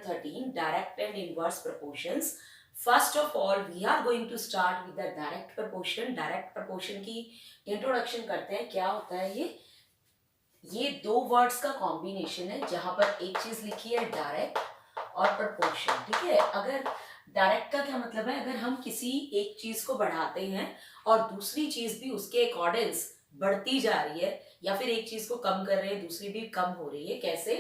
13, direct and inverse proportions. First of all, we are going to start with the direct proportion. Direct proportion की introduction करते हैं. क्या होता है ये दो वर्ड्स का कॉम्बिनेशन है जहां पर एक चीज लिखी है डायरेक्ट और प्रपोर्शन. ठीक है, अगर डायरेक्ट का क्या मतलब है, अगर हम किसी एक चीज को बढ़ाते हैं और दूसरी चीज भी उसके अकॉर्डिंग्स बढ़ती जा रही है, या फिर एक चीज को कम कर रहे हैं दूसरी भी कम हो रही है. कैसे?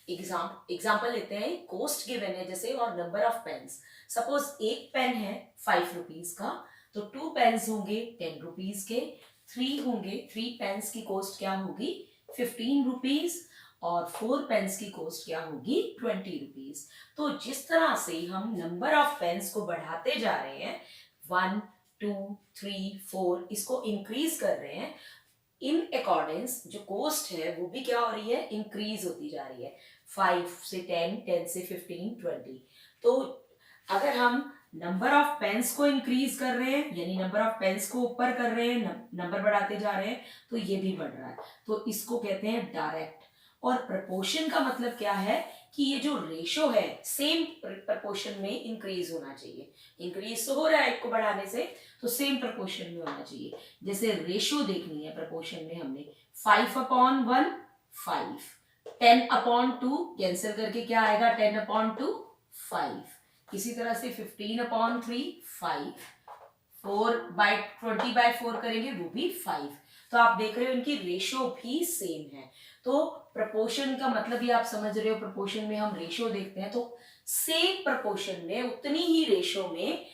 एग्जाम्पल लेते हैं. कोस्ट गिवन है जैसे, और नंबर ऑफ पेन्स. सपोज एक पेन है 5 रुपीज का, तो 2 पेन्स होंगे 10 रुपीज के. 3 होंगे, 3 पेन्स की कॉस्ट क्या होगी 15 रुपीज, और 4 पेन्स की कॉस्ट क्या होगी 20 रुपीज. तो जिस तरह से हम नंबर ऑफ पेन्स को बढ़ाते जा रहे हैं, 1 2 3 4 इसको इंक्रीज कर रहे हैं, इन अकॉर्डिंग्स जो कॉस्ट है वो भी क्या हो रही है, इंक्रीज होती जा रही है. 5 से 10, 10 से 15, 20. तो अगर हम नंबर ऑफ पेन्स को इंक्रीज कर रहे हैं, यानी नंबर ऑफ पेन्स को ऊपर कर रहे हैं, नंबर बढ़ाते जा रहे हैं, तो ये भी बढ़ रहा है. तो इसको कहते हैं डायरेक्ट. और प्रपोर्शन का मतलब क्या है कि ये जो रेशो है सेम प्रपोर्शन में इंक्रीज होना चाहिए. इंक्रीज तो हो रहा है एक को बढ़ाने से, तो सेम प्रपोर्शन में होना चाहिए. जैसे रेशो देखनी है प्रपोर्शन में, हमने 5/1 5, 10/2 कैंसिल करके क्या आएगा 10/2 5. इसी तरह से 15/3 5, 4/20/4 करेंगे वो भी 5. तो आप देख रहे हो इनकी रेशो भी सेम है. तो प्रपोर्शन का मतलब ही आप समझ रहे हो. प्रपोर्शन में हम रेशो देखते हैं, तो सेम प्रपोर्शन में उतनी ही रेशो में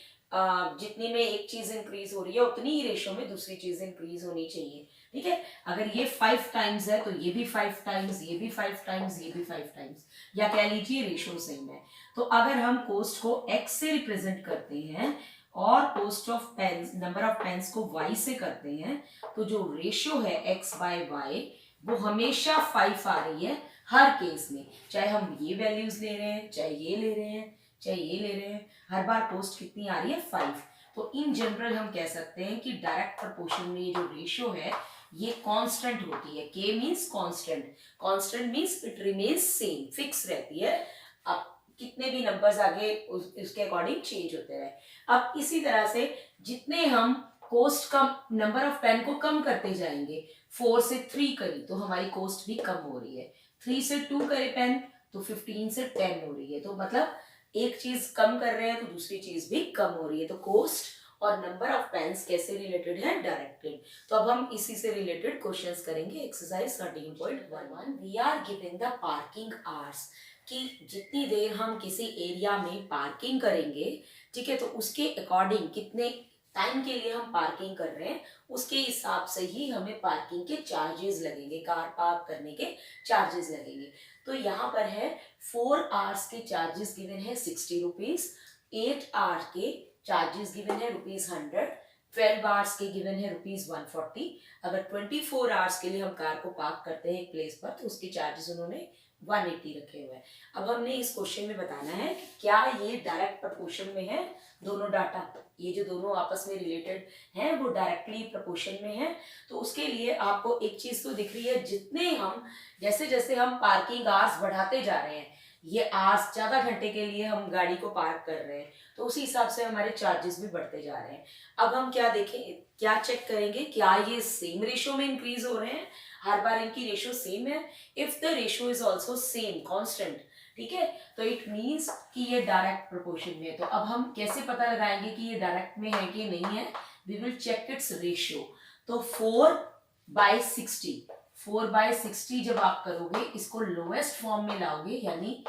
जितनी में एक चीज इंक्रीज हो रही है उतनी ही रेशो में दूसरी चीज इंक्रीज होनी चाहिए. ठीक है, अगर ये 5 टाइम्स है तो ये भी 5 टाइम्स, ये भी 5 टाइम्स, ये भी 5 टाइम्स, या कह लीजिए रेशो सेम है. तो अगर हम कॉस्ट को x से रिप्रेजेंट करते हैं और cost of pens, number of pens को y से करते हैं, तो जो रेशो है x/y वो हमेशा 5 आ रही है हर केस में. चाहे हम ये वैल्यूज ले रहे हैं, चाहे ये ले रहे हैं, चाहे ये ले रहे हैं, हर बार कॉस्ट कितनी आ रही है 5. तो इन जनरल हम कह सकते हैं कि डायरेक्ट प्रपोर्शन में ये जो रेशो है ये कांस्टेंट होती है. k means constant. Constant means it remains same, fix रहती है. अब कितने भी नंबर्स आगे उसके अकॉर्डिंग चेंज होते रहे. अब इसी तरह से जितने हम कॉस्ट कम, नंबर ऑफ पेन को कम करते जाएंगे, 4 से 3 करी तो हमारी कॉस्ट भी कम हो रही है. 3 से 2 करे पेन तो 15 से 10 हो रही है. तो मतलब एक चीज कम कर रहे हैं तो दूसरी चीज भी कम हो रही है. तो कॉस्ट और नंबर ऑफ पेन्स कैसे रिलेटेड है, डायरेक्टेड. तो अब हम इसी से रिलेटेड क्वेश्चंस करेंगे. Exercise 13.11. We are given the parking hours, कि जितनी देर हम किसी एरिया में पार्किंग करेंगे, ठीक है, तो उसके अकॉर्डिंग कितने टाइम के लिए हम पार्किंग कर रहे हैं उसके हिसाब से ही हमें पार्किंग के चार्जेस लगेंगे, कार पार्क करने के चार्जेस लगेंगे. तो यहाँ पर है 4 आवर्स के चार्जेस गिवन है 60 रुपीज, 8 आवर्स के चार्जेस गिवन है ₹100, 12 आवर्स के गिवन है ₹140. अगर 24 आवर्स के लिए हम कार को पार्क करते हैं एक प्लेस पर तो उसके चार्जेस उन्होंने 180 रखे हुए हैं. अब हमने इस क्वेश्चन में बताना है कि क्या ये डायरेक्ट प्रपोर्शन में है दोनों डाटा, ये जो दोनों आपस में रिलेटेड हैं वो डायरेक्टली प्रपोर्शन में है. तो उसके लिए आपको एक चीज तो दिख रही है, जितने हम जैसे जैसे हम पार्किंग आवर्स बढ़ाते जा रहे हैं, ये आवर्स ज्यादा घंटे के लिए हम गाड़ी को पार्क कर रहे हैं, तो उसी हिसाब से हमारे चार्जेस भी बढ़ते जा रहे हैं. अब हम क्या देखें, क्या चेक करेंगे, क्या ये सेम रेशो में इंक्रीज हो रहे हैं, हर बार इनकी रेशो सेम है. If the ratio is also same constant, ठीक है, तो इट मींस कि ये डायरेक्ट प्रोपोर्शन में है. तो अब हम कैसे पता लगाएंगे कि ये डायरेक्ट में है कि नहीं है, we will check its ratio. तो 4/60, 4/60 जब आप करोगे इसको लोएस्ट फॉर्म में लाओगे, यानी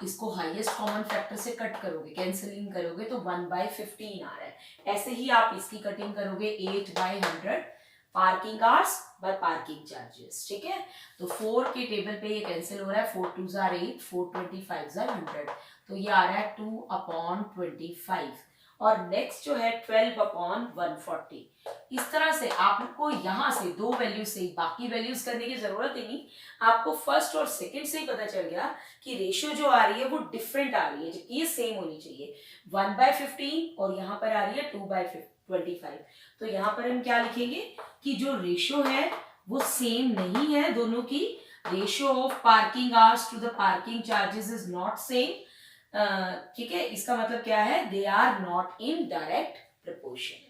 इसको हाईएस्ट कॉमन फैक्टर से कट करोगे, कैंसिलिंग करोगे, तो 1/15 आ रहा है. ऐसे ही आप इसकी कटिंग करोगे 8/100 parking hours bye parking charges. ठीक है, तो 4 के टेबल पे ये कैंसिल हो रहा है, 4 2 जार 8, 4 25 जार 100, तो ये आ रहा है 2/25. और नेक्स्ट जो है 12/140. इस तरह से आपको यहाँ से दो वैल्यू से बाकी वैल्यूज करने की जरूरत ही नहीं, आपको फर्स्ट और सेकंड से ही पता चल गया कि रेशियो जो आ रही है वो डिफरेंट आ रही है, जबकि ये सेम होनी चाहिए. 1/15 और यहाँ पर आ रही है 2/25. तो यहाँ पर हम क्या लिखेंगे कि जो रेशियो है वो सेम नहीं है दोनों की. Ratio of parking hours to the parking charges is not same. ठीक है, इसका मतलब क्या है, they are not in direct proportion.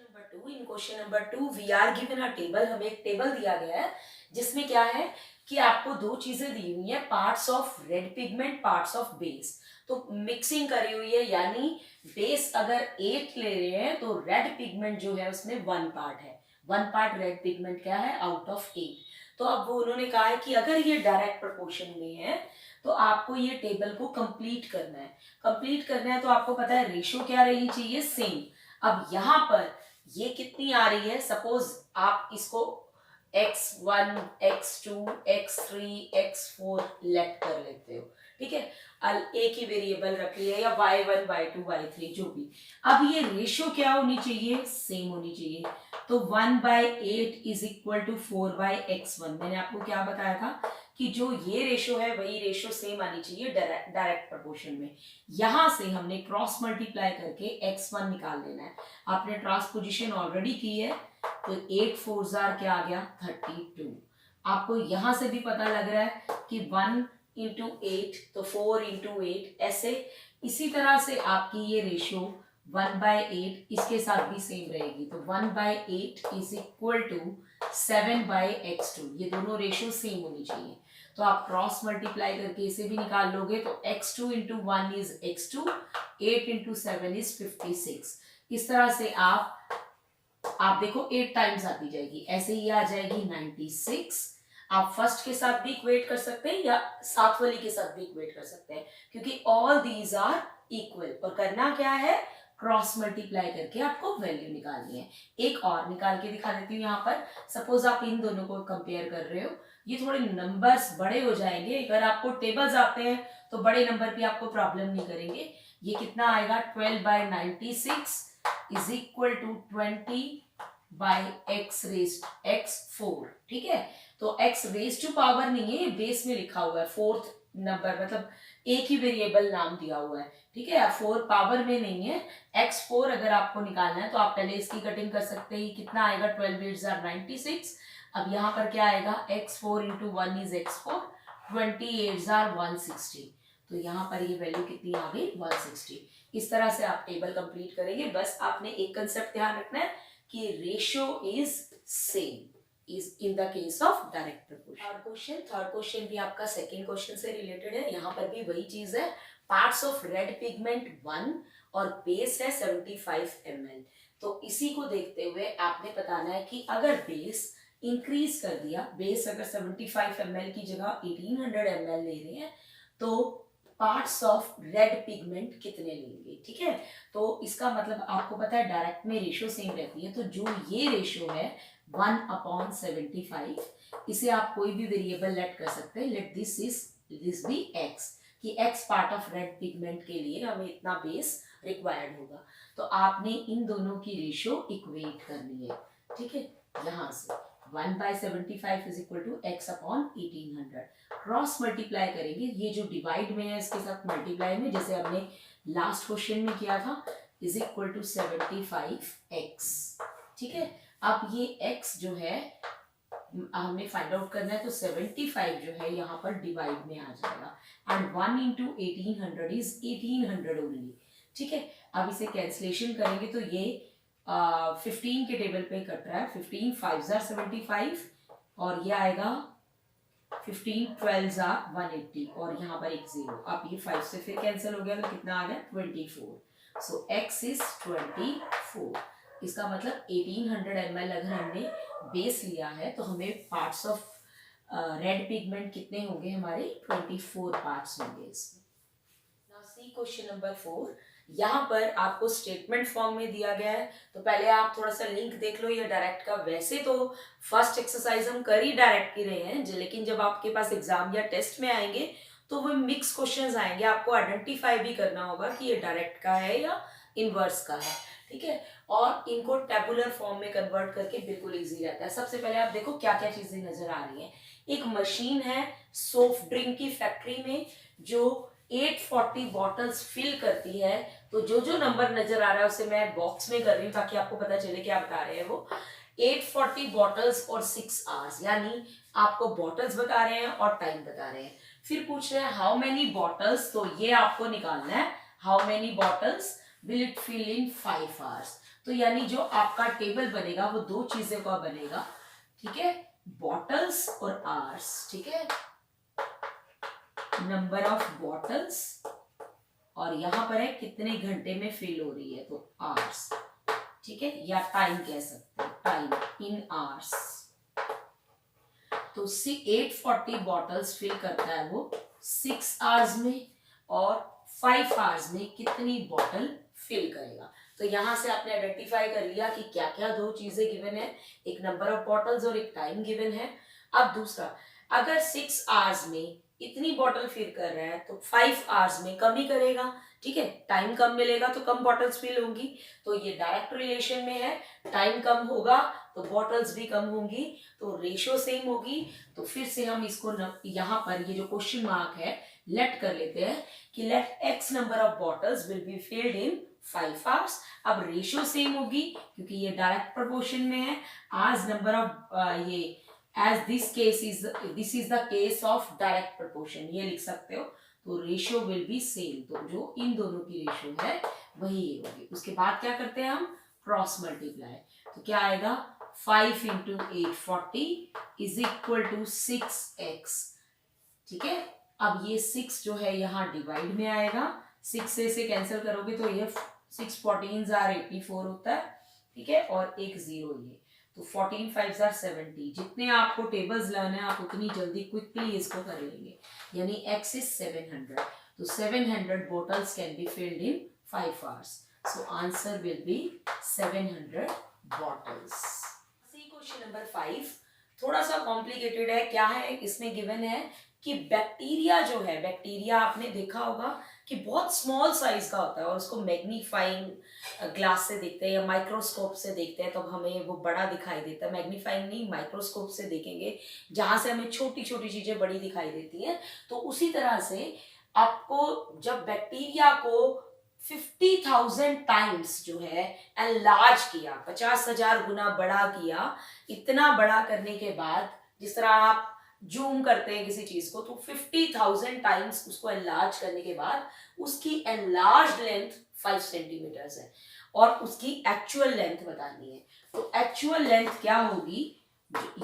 In question number 2 we are given a table, हमें एक टेबल दिया गया है जिसमें क्या है कि आपको दो चीजें दी हुई है, parts of red pigment, parts of base. तो मिक्सिंग करी हुई है, यानी बेस अगर 8 ले रहे हैं तो रेड पिगमेंट जो है उसमें 1 पार्ट है, 1 पार्ट रेड पिगमेंट क्या है आउट ऑफ 8। तो अब वो उन्होंने कहा है कि अगर ये डायरेक्ट प्रोपोर्शन में है तो आपको ये टेबल को कंप्लीट करना है। कंप्लीट करना है तो आपको पता है रेशो क्या रहनी चाहिए, सेम। अब यहाँ पर ये कितनी आ रही है, सपोज आप इसको x1, x2, x3, x4 late कर लेते हो, ठीक है, एक ही वेरिएबल रख लिया या y1, y2, y3 जो भी। अब ये रेशो क्या होनी चाहिए, सेम होनी चाहिए। तो 1/8 इज इक्वल टू 4/x1। मैंने आपको क्या बताया था कि जो ये रेशो है वही रेशो सेम आनी चाहिए डायरेक्ट प्रोपोर्शन में। यहां से हमने क्रॉस मल्टीप्लाई करके x1 निकाल लेना है। आपने ट्रांसपोजिशन ऑलरेडी की है, तो 8 4 क्या आ गया 32। आपको यहां से भी पता लग रहा है कि 1 इंटू 8 तो 4 इंटू 8 ऐसे। इसी तरह से आपकी ये रेशो 1/8 इसके साथ भी सेम रहेगी, तो 1/8 इज इक्वल टू 7/x2। ये दोनों रेशो सेम होनी चाहिए। तो आप क्रॉस मल्टीप्लाई करके इसे भी निकाल लोगे तो x2 into 1 is x2, 8 into 7 is 56। इस तरह से आप देखो 8 टाइम्स आती जाएगी, ऐसे ही आ जाएगी 96। आप फर्स्ट के साथ भी इक्वेट कर सकते हैं या साथ वाली के साथ भी इक्वेट कर सकते हैं, क्योंकि ऑल दीज आर इक्वल। और करना क्या है, क्रॉस मल्टीप्लाई करके आपको वैल्यू निकालनी है। एक और निकाल के दिखा देती हूँ यहाँ पर। सपोज आप इन दोनों को कंपेयर कर रहे हो, ये थोड़े नंबर्स बड़े हो जाएंगे, अगर आपको टेबल्स आते हैं तो बड़े नंबर भी आपको प्रॉब्लम नहीं करेंगे। ये कितना आएगा, 12/96 is equal to 20/x rest x4, ठीक है। तो x रेस्ट टू पावर नहीं है, ये बेस में लिखा हुआ है, फोर्थ नंबर मतलब एक ही वेरिएबल नाम दिया हुआ है, ठीक है, 4 पावर में नहीं है। x4 अगर आपको निकालना है तो आप पहले इसकी कटिंग कर सकते हैं, कितना आएगा 12 8 96। अब यहाँ पर क्या आएगा, x4 इंटू 1 इज x4, 28 160। तो यहाँ पर ये वैल्यू कितनी आ गई 160। इस तरह से आप टेबल कंप्लीट करेंगे। बस आपने एक कंसेप्ट ध्यान रखना है कि ratio is same is in the case of direct proportion. Third question भी आपका सेकेंड क्वेश्चन से रिलेटेड है। यहाँ पर भी वही चीज है, पार्ट्स ऑफ रेड पिगमेंट 1 और बेस है 75 ml। तो इसी को देखते हुए आपने बताना है कि अगर बेस इंक्रीज कर दिया, बेस अगर 75 ml की जगह 1800 ml ले रहे हैं तो पार्ट्स ऑफ रेड पिगमेंट कितने लेंगे, ठीक है। तो इसका मतलब आपको पता है डायरेक्ट में रेशियो सेम रहती है, तो जो ये रेशियो है 1/75, इसे आप कोई भी वेरिएबल लेट कर सकते हैं। लेट दिस बी x, कि x part of red pigment के लिए हमें इतना बेस रिक्वायर्ड होगा। तो आपने इन दोनों की रेशियो इक्वेट करनी है, ठीक है। यहाँ से 1/75 is equal to x upon 1800। Cross multiply करेंगे, ये जो डिवाइड में है इसके साथ मल्टीप्लाई में, जैसे हमने लास्ट क्वेश्चन में किया था, इज इक्वल टू 75x, ठीक है। अब ये x जो है हमें फाइंड आउट करना है, तो 75 जो है यहाँ पर डिवाइड में आ जाएगा, एंड 1 इंटू 1800 इज 1800 ओनली, ठीक है। अब इसे कैंसिलेशन करेंगे तो ये 15 के टेबल पे कट रहा है, 15 5 75 और ये आएगा 15 12 180 और यहाँ पर एक 0। अब ये 5 से फिर कैंसिल हो गया तो कितना आ गया 24। सो x इज 24। इसका मतलब 1800 ml अगर हमने बेस लिया है तो हमें पार्ट्स ऑफ रेड पिगमेंट कितने होंगे, हमारे 24 पार्ट्स होंगे इसमें। Now see question number 4। यहाँ पर आपको स्टेटमेंट फॉर्म में दिया गया है, तो पहले आप थोड़ा सा लिंक देख लो ये डायरेक्ट का। वैसे तो फर्स्ट एक्सरसाइज हम कर ही डायरेक्ट की रहे हैं, लेकिन जब आपके पास एग्जाम या टेस्ट में आएंगे तो वो मिक्स क्वेश्चंस आएंगे, आपको आइडेंटिफाई भी करना होगा कि ये डायरेक्ट का है या इनवर्स का है, ठीक है। और इनको टेबुलर फॉर्म में कन्वर्ट करके बिल्कुल इजी रहता है। सबसे पहले आप देखो क्या क्या चीजें नजर आ रही हैं। एक मशीन है सॉफ्ट ड्रिंक की फैक्ट्री में जो 840 बॉटल्स फिल करती है। तो जो जो नंबर नजर आ रहा है उसे मैं बॉक्स में कर रही हूँ ताकि आपको पता चले क्या बता रहे हैं वो। 840 बॉटल्स और 6 आवर्स, यानी आपको बॉटल्स बता रहे हैं और टाइम बता रहे हैं। फिर पूछ रहे हैं हाउ मेनी बॉटल्स, तो ये आपको निकालना है how many bottles will it fill in 5 hours. तो यानी जो आपका टेबल बनेगा वो दो चीजों का बनेगा, ठीक है, बॉटल्स और आवर्स, ठीक है, नंबर ऑफ बॉटल्स और यहां पर है कितने घंटे में फिल हो रही है, तो आवर्स, ठीक है, या टाइम कह सकते हैं, टाइम इन आवर्स। तो 840 बॉटल्स फिल करता है वो 6 आवर्स में, और 5 आवर्स में कितनी बॉटल फिल करेगा। तो यहां से आपने आइडेंटिफाई कर लिया कि क्या क्या दो चीजें गिवन है, एक नंबर ऑफ बॉटल्स और एक टाइम गिवन है। अब दूसरा, अगर 6 आवर्स में इतनी बॉटल फिल कर रहा है तो 5 आवर्स में कम ही करेगा, ठीक है, टाइम कम मिलेगा तो कम बॉटल्स फिल होंगी। तो ये डायरेक्ट रिलेशन में है, टाइम कम होगा तो बॉटल्स भी कम होंगी, तो रेशियो सेम होगी। तो फिर से हम इसको यहाँ पर ये जो क्वेश्चन मार्क है लेट कर लेते हैं कि let x number of bottles will be filled in 5 hours. अब रेशियो सेम होगी क्योंकि ये डायरेक्ट प्रोपोर्शन में है, आज नंबर ऑफ ये as this is the case of direct proportion, ये लिख सकते हो। तो रेशियो विल बी सेम, तो जो इन दोनों की रेशियो है वही होगी। उसके बाद क्या करते हैं हम, क्रॉस मल्टीप्लाई, तो क्या आएगा 5 into 840 is equal to 6x, ठीक है। अब ये 6 जो है यहाँ डिवाइड में आएगा, 6 से कैंसिल करोगे तो ये 6 14 आर 84 होता है, ठीक है, और एक 0 ये, तो 14 5 आर 70। जितने आपको टेबल्स लाने हैं आप उतनी जल्दी क्विकली इसको कर लेंगे, यानी x इज 700, तो 700 bottles can be filled in 5 hours. So answer will be 700 bottles. See question number 5, थोड़ा सा कॉम्प्लिकेटेड है। क्या है इसमें गिवन है कि बैक्टीरिया जो है, बैक्टीरिया आपने देखा होगा कि बहुत स्मॉल साइज का होता है और उसको मैग्नीफाइंग ग्लास से देखते हैं या माइक्रोस्कोप से देखते हैं तो हमें वो बड़ा दिखाई देता है। मैग्नीफाइंग नहीं, माइक्रोस्कोप से देखेंगे जहां से हमें छोटी छोटी चीजें बड़ी दिखाई देती हैं। तो उसी तरह से आपको जब बैक्टीरिया को 50,000 टाइम्स जो है एनलार्ज किया, 50,000 गुना बड़ा किया, इतना बड़ा करने के बाद जिस तरह आप जूम करते हैं किसी चीज को, तो 50,000 टाइम्स उसको एनलार्ज करने के बाद उसकी एनलार्ज लेंथ 5 सेंटीमीटर है और उसकी एक्चुअल लेंथ बतानी है। तो एक्चुअल लेंथ क्या होगी,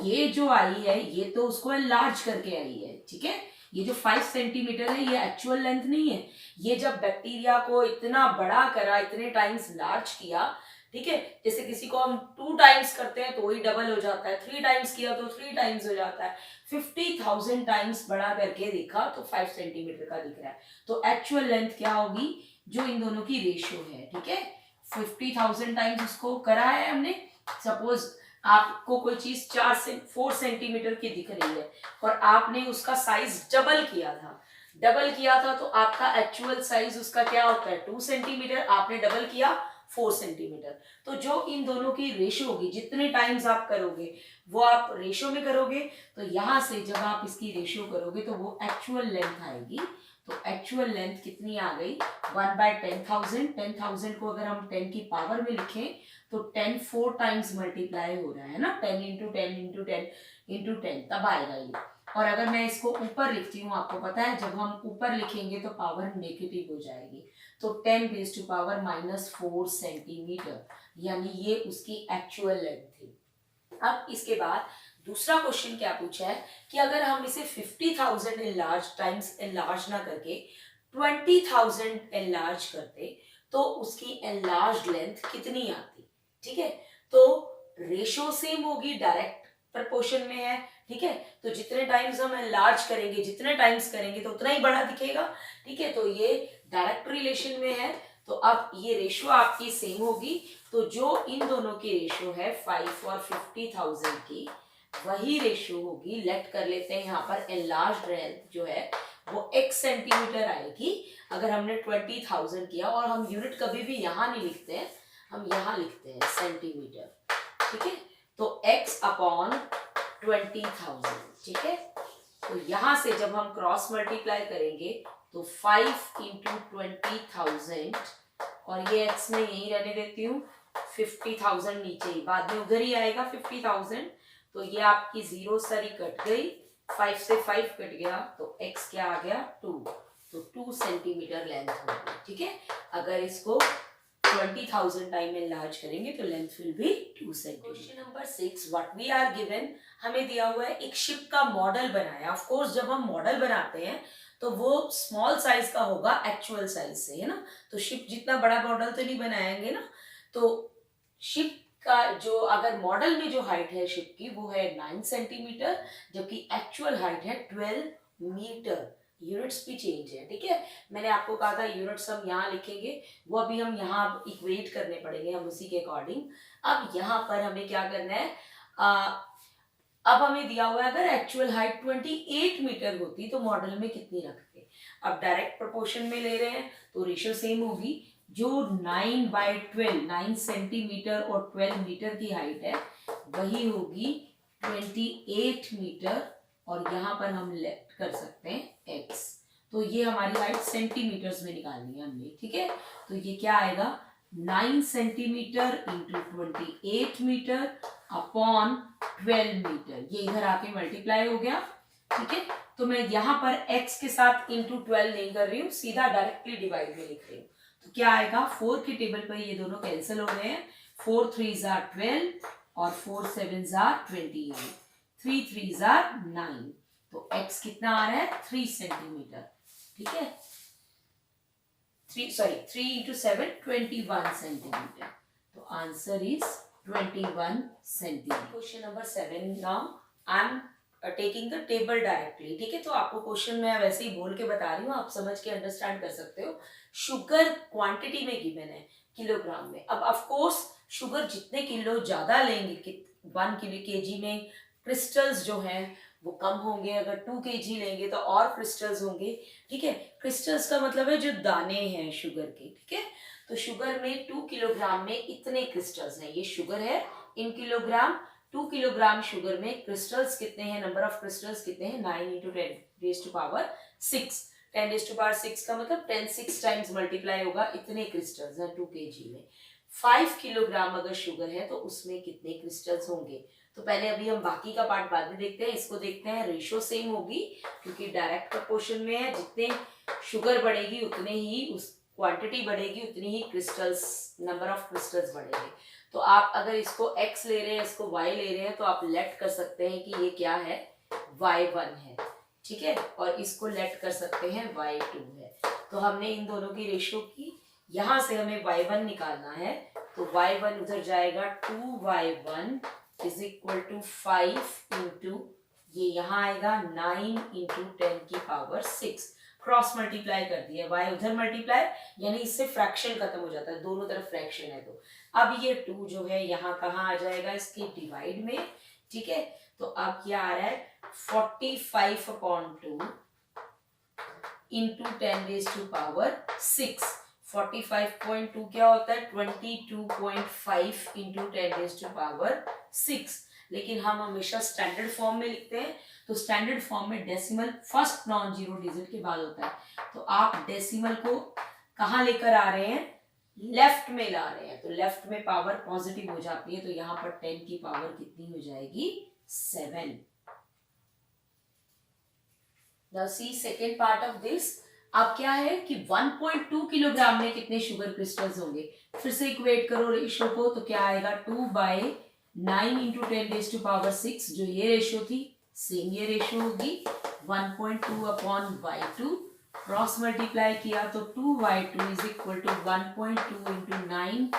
ये जो आई है ये तो उसको एनलार्ज करके आई है, ठीक है, ये जो 5 सेंटीमीटर है ये एक्चुअल लेंथ नहीं है। ये जब बैक्टीरिया को इतना बड़ा करा, इतने टाइम्स लार्ज किया, ठीक है, जैसे किसी को हम 2 टाइम्स करते हैं तो वही डबल हो जाता है, 3 टाइम्स किया तो 3 टाइम्स हो जाता है, 50,000 टाइम्स बड़ा करके देखा तो 5 सेंटीमीटर का दिख रहा है। तो एक्चुअल लेंथ क्या होगी, जो इन दोनों की रेशियो है, ठीक है, 50,000 टाइम्स उसको करा है हमने। सपोज आपको कोई चीज 4 सेंटीमीटर की दिख रही है और आपने उसका साइज डबल किया था तो आपका एक्चुअल साइज उसका क्या होता है 2 सेंटीमीटर, आपने डबल किया 4 सेंटीमीटर। तो जो इन दोनों की रेशियो होगी, जितने टाइम्स आप करोगे वो आप रेशियो में करोगे, तो यहां से जब आप इसकी रेशियो करोगे तो वो एक्चुअल लेंथ आएगी। तो एक्चुअल लेंथ कितनी आ गई, 1/10,000। 10,000 को अगर हम 10 की पावर में लिखें तो 10 4 टाइम्स मल्टीप्लाई हो रहा है ना, 10 इंटू 10 इंटू 10 इंटू 10, तब आएगा ये। और अगर मैं इसको ऊपर लिखती हूँ, आपको पता है जब हम ऊपर लिखेंगे तो पावर नेगेटिव हो जाएगी, तो 10 रेज़ टू पावर -4 सेंटीमीटर, यानी ये उसकी एक्चुअल लेंथ थी। अब इसके बाद दूसरा क्वेश्चन क्या पूछा है कि अगर हम इसे 50,000 एनलार्ज टाइम्स एनलार्ज ना करके 20,000 एनलार्ज करते तो उसकी एनलार्ज लेंथ कितनी आती, ठीक है। तो रेशियो सेम होगी, डायरेक्ट प्रपोर्शन में है, ठीक है, तो जितने टाइम्स हम एनलार्ज करेंगे, जितने टाइम्स करेंगे तो उतना ही बड़ा दिखेगा, ठीक है, तो ये डायरेक्ट रिलेशन में है। तो अब ये रेशियो आपकी सेम होगी, तो जो इन दोनों की रेशियो है 5 और 50,000 की, वही रेशियो होगी। लेट कर लेते हैं यहाँ पर एनलार्ज लेंथ जो है वो x सेंटीमीटर आएगी अगर हमने 20,000 किया, और हम यूनिट कभी भी यहाँ नहीं लिखते हैं, हम यहाँ लिखते हैं सेंटीमीटर, ठीक है, तो x अपॉन 20,000, ठीक है। तो यहाँ से जब हम क्रॉस मल्टीप्लाई करेंगे तो 5 इंटू 20,000, और ये x में यही रहने देती हूँ, 50,000 नीचे ही, बाद में उधर ही आएगा 50,000, तो ये आपकी 0 सारी कट गई, 5 से 5 कट गया, तो x क्या आ गया 2, तो 2 सेंटीमीटर लेंथ होगी, ठीक है। अगर इसको 20,000 टाइम एनलार्ज करेंगे तो length will be 2 centimetre. Question number 6, what we are given, हमें दिया हुआ है एक शिप का मॉडल बनाया। ऑफ कोर्स जब हम मॉडल बनाते हैं तो वो स्मॉल साइज का होगा एक्चुअल साइज से, है ना। तो शिप जितना बड़ा मॉडल तो नहीं बनाएंगे ना। तो शिप का जो अगर मॉडल में जो हाइट है शिप की वो है 9 सेंटीमीटर, जबकि एक्चुअल हाइट है 12 मीटर। यूनिट्स भी चेंज है, ठीक है। मैंने आपको कहा था यूनिट्स हम यहाँ लिखेंगे, वो अभी हम यहाँ इक्वेट करने पड़ेंगे हम उसी के अकॉर्डिंग। अब यहाँ पर हमें क्या करना है, अब हमें दिया हुआ है अगर एक्चुअल हाइट 28 मीटर होती तो मॉडल में कितनी रखते। अब डायरेक्ट प्रोपोर्शन में ले रहे हैं तो रेशियो सेम होगी। जो 9/12 9 सेंटीमीटर और 12 मीटर की हाइट है वही होगी 28 मीटर, और यहाँ पर हम लेट कर सकते हैं x। तो ये हमारी हाइट सेंटीमीटर्स में निकालनी है हमने, ठीक है। तो ये क्या आएगा, 9 centimetre into 28 metre upon 12 metre, ये इधर आके मल्टीप्लाई हो गया, ठीक है। तो मैं यहाँ पर x के साथ इंटू 12 नहीं कर रही हूँ, सीधा डायरेक्टली डिवाइड में लिख रही हूँ। तो क्या आएगा, 4 के टेबल पर ये दोनों कैंसिल हो रहे हैं, 4 3s are 12 और 4 7s are 28, 3 3s are 9। तो x कितना आ रहा है, 3 सेंटीमीटर, ठीक है। 3 इंटू 7 21 सेंटीमीटर। तो answer is 21 centimetre. Question number 7, now I am taking the table directly, ठीक है। तो आपको क्वेश्चन मैं वैसे ही बोल के बता रही हूँ, आप समझ के अंडरस्टैंड कर सकते हो। शुगर क्वांटिटी में गिवन है किलोग्राम में। अब ऑफ कोर्स शुगर जितने किलो ज्यादा लेंगे, 1 किलो केजी में क्रिस्टल्स जो हैं वो कम होंगे, अगर 2 केजी लेंगे तो और क्रिस्टल्स होंगे, ठीक है। क्रिस्टल्स का मतलब है जो दाने हैं शुगर के, ठीक है। तो शुगर में 2 किलोग्राम में इतने क्रिस्टल्स हैं, ये शुगर है इन किलोग्राम। 2 किलोग्राम शुगर में क्रिस्टल्स कितने हैं, नंबर ऑफ क्रिस्टल्स कितने हैं, 9 into 10 raise to power 6। 10 raise to power 6 का मतलब 10 6 टाइम्स मल्टीप्लाई होगा, इतने क्रिस्टल्स हैं 2 केजी में। 5 किलोग्राम अगर शुगर है तो उसमें कितने क्रिस्टल्स होंगे। तो पहले अभी हम बाकी का पार्ट बाद में देखते हैं, इसको देखते हैं। रेशियो सेम होगी क्योंकि डायरेक्ट प्रोपोर्शन में है, जितने शुगर बढ़ेगी उतने ही उस क्वांटिटी बढ़ेगी, उतनी ही क्रिस्टल्स, नंबर ऑफ क्रिस्टल्स बढ़ेंगे। तो आप अगर इसको x ले रहे हैं, इसको y ले रहे हैं, तो आप लेट कर सकते हैं कि ये क्या है, y1 है, ठीक है। और इसको लेट कर सकते हैं y2 है। तो हमने इन दोनों की रेशियो की, यहां से हमें y1 निकालना है। तो y1 उधर जाएगा, 2y1 is equal to 5 into ये यहाँ आएगा 9 इंटू 10 की पावर 6। क्रॉस मल्टीप्लाई कर दिया, y उधर मल्टीप्लाई, यानी इससे फ्रैक्शन खत्म हो जाता है, दोनों तरफ फ्रैक्शन है। तो अब ये 2 जो है यहाँ कहाँ आ जाएगा, इसके डिवाइड में, ठीक है। तो अब क्या आ रहा है, 45/2 इंटू 10 रेज़ टू पावर 6। 45.2 क्या होता है, 22.5 इंटू 10 रेज़ टू पावर 6। लेकिन हम हमेशा स्टैंडर्ड फॉर्म में लिखते हैं, तो स्टैंडर्ड फॉर्म में decimal first non zero digit के बाद होता है। तो आप डेसिमल को कहाँ लेकर आ रहे हैं, लेफ्ट में ला रहे हैं। तो लेफ्ट में पावर पॉजिटिव हो जाती है, तो यहाँ पर 10 की पावर कितनी हो जाएगी, 7। Now see second part of this। अब क्या है कि 1.2 किलोग्राम में कितने शुगर क्रिस्टल्स होंगे, फिर से इक्वेट करो रेशियो को। तो क्या आएगा, 2/9 इंटू 10 रेज़ टू पावर 6, जो ये रेशियो थी सेम ये रेशियो होगी, 1.2 अपॉन y2। क्रॉस मल्टीप्लाई किया तो 2y2 is equal to 1.2 into 9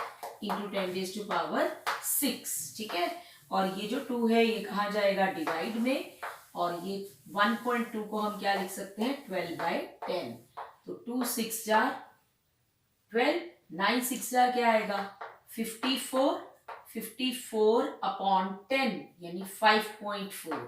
into 10 raise to power 6, ठीक है। और ये जो 2 है ये कहाँ जाएगा, डिवाइड में, और ये 1.2 को हम क्या लिख सकते हैं, 12/10। तो 2 6 जार 12, 9 6 जार क्या आएगा, 54। 54 अपॉन 10 यानी 5.4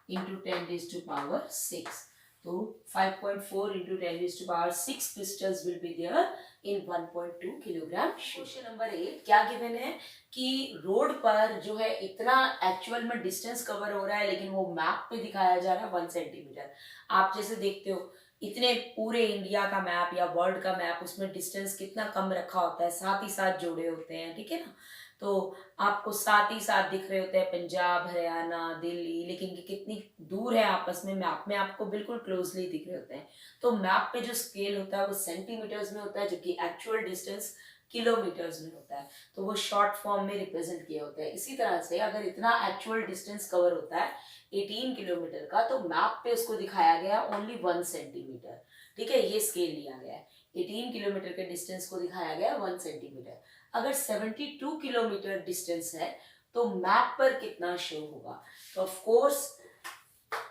इंटू 10 रेज़ टू पावर 6। तो 5.4 into 10 raise to power 6 crystals will be there in 1.2 kilogram. Question number 8 क्या गिवन है कि रोड पर जो है इतना एक्चुअल में डिस्टेंस कवर हो रहा है, लेकिन वो मैप पे दिखाया जा रहा है 1 सेंटीमीटर। आप जैसे देखते हो इतने पूरे इंडिया का मैप या वर्ल्ड का मैप, उसमें डिस्टेंस कितना कम रखा होता है, साथ ही साथ जोड़े होते हैं, ठीक है ना। तो आपको साथ ही साथ दिख रहे होते हैं पंजाब, हरियाणा, दिल्ली, लेकिन ये कितनी दूर है आपस में, मैप में आपको बिल्कुल क्लोजली दिख रहे होते हैं। तो मैप पे जो स्केल होता है वो सेंटीमीटर्स में होता है, जबकि एक्चुअल डिस्टेंस किलोमीटर्स में होता है, तो वो शॉर्ट फॉर्म में रिप्रेजेंट किया होता है। इसी तरह से अगर इतना एक्चुअल डिस्टेंस कवर होता है 18 किलोमीटर का, तो मैप पे उसको दिखाया गया ओनली 1 सेंटीमीटर। ठीक है, ये स्केल लिया गया है, 18 किलोमीटर के डिस्टेंस को दिखाया गया 1 सेंटीमीटर। अगर 72 किलोमीटर डिस्टेंस है तो मैप पर कितना शो होगा? तो ऑफ कोर्स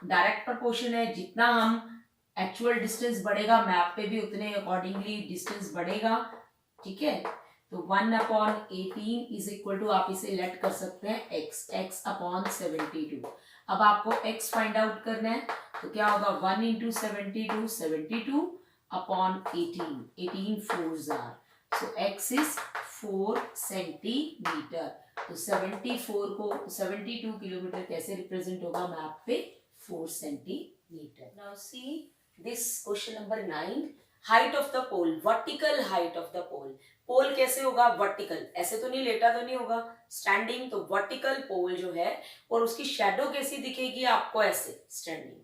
डायरेक्ट प्रोपोर्शन है, जितना हम एक्चुअल डिस्टेंस बढ़ेगा मैप पे भी उतने अकॉर्डिंगली डिस्टेंस बढ़ेगा। ठीक है, तो 1/18 इज इक्वल टू, आप इसे लेट कर सकते हैं x अपॉन 72। अब आपको x फाइंड आउट करना है, तो क्या होगा 1 into 72, 72 upon 18, 18 4s are, so x is 4 centimetre. तो 74 को 72 किलोमीटर कैसे रिप्रेजेंट होगा मैप पे? 4 centimetre. Now see this question number 9, height of the pole, vertical height of the pole. Pole कैसे होगा? वर्टिकल, ऐसे तो नहीं, लेटा तो नहीं होगा, स्टैंडिंग। तो वर्टिकल पोल जो है, और उसकी शैडो कैसी दिखेगी आपको? ऐसे स्टैंडिंग,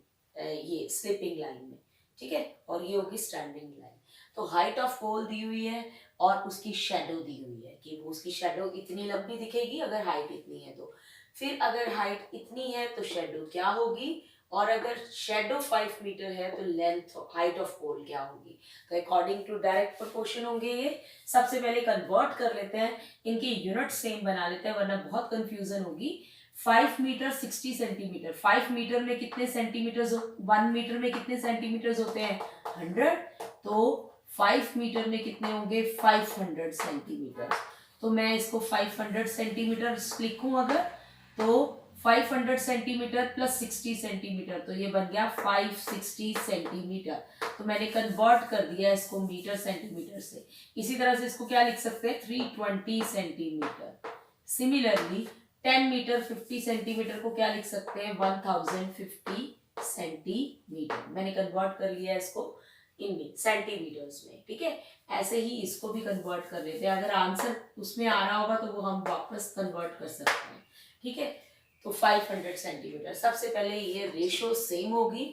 ये स्लीपिंग लाइन में। ठीक है, और ये होगी स्टैंडिंग लाइन। तो हाइट ऑफ पोल दी हुई है और उसकी शेडो दी हुई है कि वो उसकी शेडो इतनी लंबी दिखेगी अगर हाइट इतनी है तो। फिर अगर हाइट इतनी है तो शेडो क्या होगी, और अगर शेडो 5 मीटर है तो लेंथ हाइट ऑफ पोल क्या होगी? तो अकॉर्डिंग टू डायरेक्ट प्रोपोर्शन होंगे ये। सबसे पहले कन्वर्ट कर लेते हैं, इनकी यूनिट सेम बना लेते हैं वरना बहुत कंफ्यूजन होगी। 5 मीटर 60 सेंटीमीटर, 5 मीटर में कितने सेंटीमीटर, 1 मीटर में कितने सेंटीमीटर होते हैं? 100। तो 5 मीटर में कितने होंगे? 500 सेंटीमीटर। तो मैं इसको 500 सेंटीमीटर लिखूं अगर, तो 500 सेंटीमीटर प्लस 60 सेंटीमीटर, तो ये बन गया 560 सेंटीमीटर। तो मैंने कन्वर्ट कर दिया इसको मीटर सेंटीमीटर से। इसी तरह से इसको क्या लिख सकते हैं? 320 सेंटीमीटर। सिमिलरली 10 मीटर 50 सेंटीमीटर को क्या लिख सकते हैं? 1050 सेंटीमीटर। मैंने कन्वर्ट कर लिया इसको इनमें सेंटीमीटर्स में। ठीक है, ऐसे ही इसको भी कन्वर्ट कर लेते हैं, अगर आंसर उसमें आ रहा होगा तो वो हम वापस कन्वर्ट कर सकते हैं। ठीक है, तो 500 सेंटीमीटर। सबसे पहले ये रेशो सेम होगी,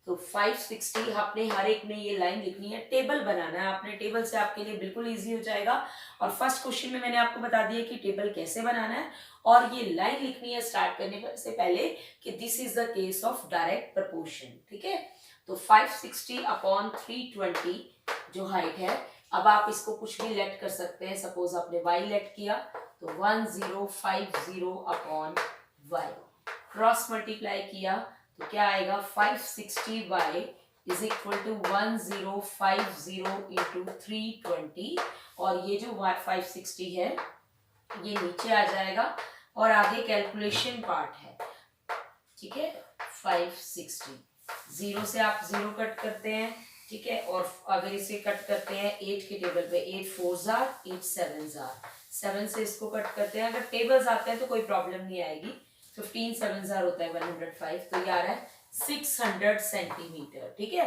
तो 560 आपने हर एक में ये लाइन लिखनी है, टेबल बनाना है आपने, टेबल से आपके लिए बिल्कुल इजी हो जाएगा। और फर्स्ट क्वेश्चन में मैंने आपको बता दिया कि टेबल कैसे बनाना है, और ये लाइन लिखनी है स्टार्ट करने से पहले कि this is the case of direct proportion. ठीक है, तो 560 अपॉन 320 जो हाइट है, अब आप इसको कुछ भी लेट कर सकते हैं। सपोज आपने y लेट किया तो 1050 अपॉन y, क्रॉस मल्टीप्लाई किया तो क्या आएगा? 560y is equal to 1050 into 320, और ये जो 560 है ये नीचे आ जाएगा, और आगे कैलकुलेशन पार्ट है। ठीक है, 560 0 से आप 0 कट करते हैं। ठीक है, और अगर इसे कट करते हैं 8 के टेबल पे, 8 4s are 8 7s are, 7 से इसको कट करते हैं। अगर टेबल्स आते हैं तो कोई प्रॉब्लम नहीं आएगी। 15 7s are होता है 105, तो ये आ रहा है 600 सेंटीमीटर। ठीक है,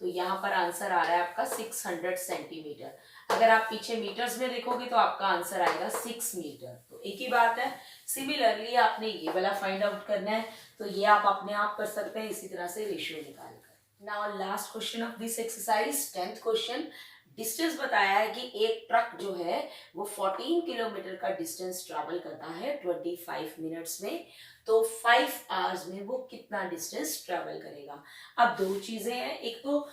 तो यहाँ पर आंसर आ रहा है आपका 600 सेंटीमीटर। अगर आप पीछे मीटर्स में देखोगे तो आपका आंसर आएगा 6 मीटर। तो एक ही बात है। सिमिलरली आपने ये वाला फाइंड आउट करना है, तो ये आप अपने आप कर सकते हैं इसी तरह से रेशियो निकाल कर। Now last question of this exercise, 10th question. Distance बताया है कि एक ट्रक जो है वो 14 किलोमीटर का डिस्टेंस ट्रैवल करता है 25 मिनट्स में, तो 5 आवर्स में वो कितना डिस्टेंस ट्रैवल करेगा? अब दो चीजें हैं, एक तो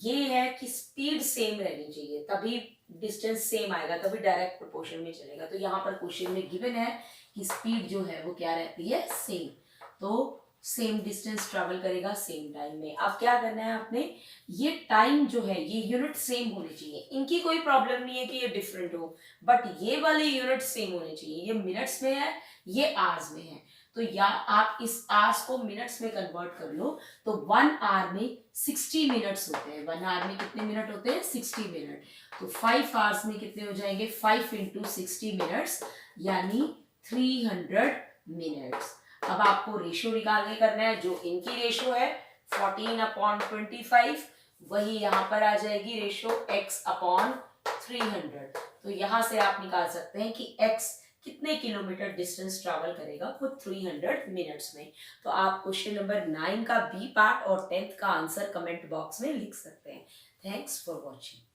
ये है कि स्पीड सेम रहनी चाहिए तभी डिस्टेंस सेम आएगा, तभी डायरेक्ट प्रोपोर्शन में चलेगा। तो यहाँ पर क्वेश्चन में गिवन है कि स्पीड जो है वो क्या रहती है? सेम। तो सेम डिस्टेंस ट्रैवल करेगा सेम टाइम में। अब क्या करना है आपने, ये टाइम जो है ये यूनिट सेम होनी चाहिए, इनकी कोई प्रॉब्लम नहीं है कि ये डिफरेंट हो, बट ये वाले यूनिट सेम होने चाहिए। ये मिनट्स में है, ये आवर्स में है, तो या आप इस आवर्स को मिनट्स में कन्वर्ट कर लो, तो 1 आवर में 60 मिनट्स होते हैं। 1 आवर में कितने मिनट होते हैं? 60 मिनट। तो 5 आवर्स में कितने हो जाएंगे? 5 इंटू 60 मिनट्स, यानी 300 मिनट्स। अब आपको रेशो निकाल के करना है, जो इनकी रेशो है 14 अपॉन 25, वही यहाँ पर आ जाएगी रेशो x अपॉन 300। तो यहाँ से आप निकाल सकते हैं कि x कितने किलोमीटर डिस्टेंस ट्रैवल करेगा वो 300 मिनट्स में। तो आप क्वेश्चन नंबर 9 का बी पार्ट और 10th का आंसर कमेंट बॉक्स में लिख सकते हैं। Thanks for watching.